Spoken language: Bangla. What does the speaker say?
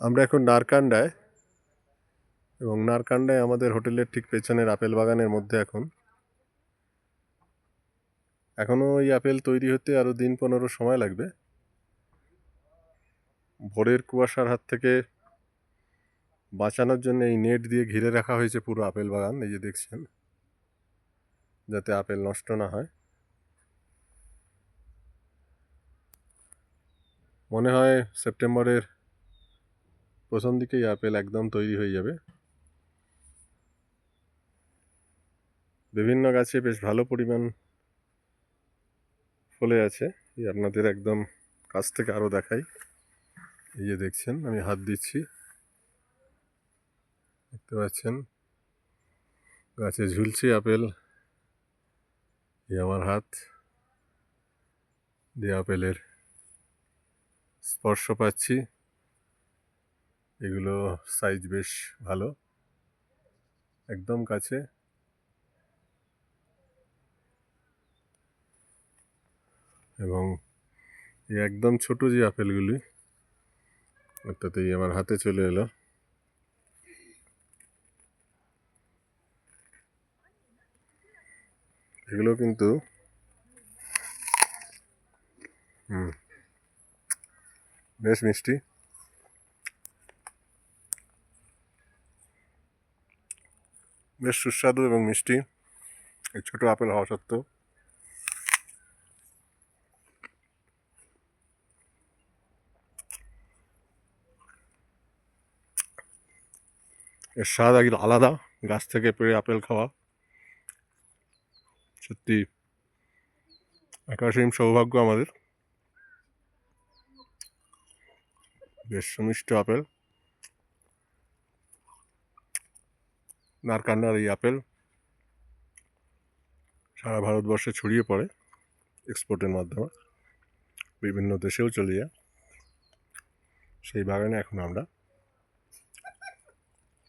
আমরা এখন নারকান্ডায়, এবং নারকান্ডায় আমাদের হোটেলের ঠিক পেছনের আপেল বাগানের মধ্যে এখনও এই আপেল তৈরি হতে আরও দিন 15 সময় লাগবে। ভোরের কুয়াশার হাত থেকে বাঁচানোর জন্য এই নেট দিয়ে ঘিরে রাখা হয়েছে পুরো আপেল বাগান, এই যে দেখছেন, যাতে আপেল নষ্ট না হয়। মনে হয় সেপ্টেম্বরের প্রথম দিকেই আপেল একদম তৈরি হয়ে যাবে। বিভিন্ন গাছে বেশ ভালো পরিমাণ ফলে আছে। এই আপনাদের একদম কাছ থেকে আরও দেখাই। এই যে দেখছেন, আমি হাত দিচ্ছি, দেখতে পাচ্ছেন গাছে ঝুলছে আপেল। এই আমার হাত দিয়ে আপেলের স্পর্শ পাচ্ছি। এগুলো সাইজ বেশ ভালো, একদম কাছে। এবং এই একদম ছোট যে আপেলগুলি, অর্থাৎ এই আমার হাতে চলে এলো, এগুলো কিন্তু বেশ মিষ্টি। বেশ সুস্বাদু এবং মিষ্টি এই ছোট আপেল হওয়া সত্ত্বেও। এর স্বাদ একদম আলাদা। গাছ থেকে পেড়ে আপেল খাওয়া সত্যি আকাশহীন সৌভাগ্য আমাদের। বেশ সুমিষ্ট আপেল। নারকান্ডার এই আপেল সারা ভারতবর্ষে ছড়িয়ে পড়ে এক্সপোর্টের মাধ্যমে, বিভিন্ন দেশেও চলে যায়। সেই বাগানে এখন আমরা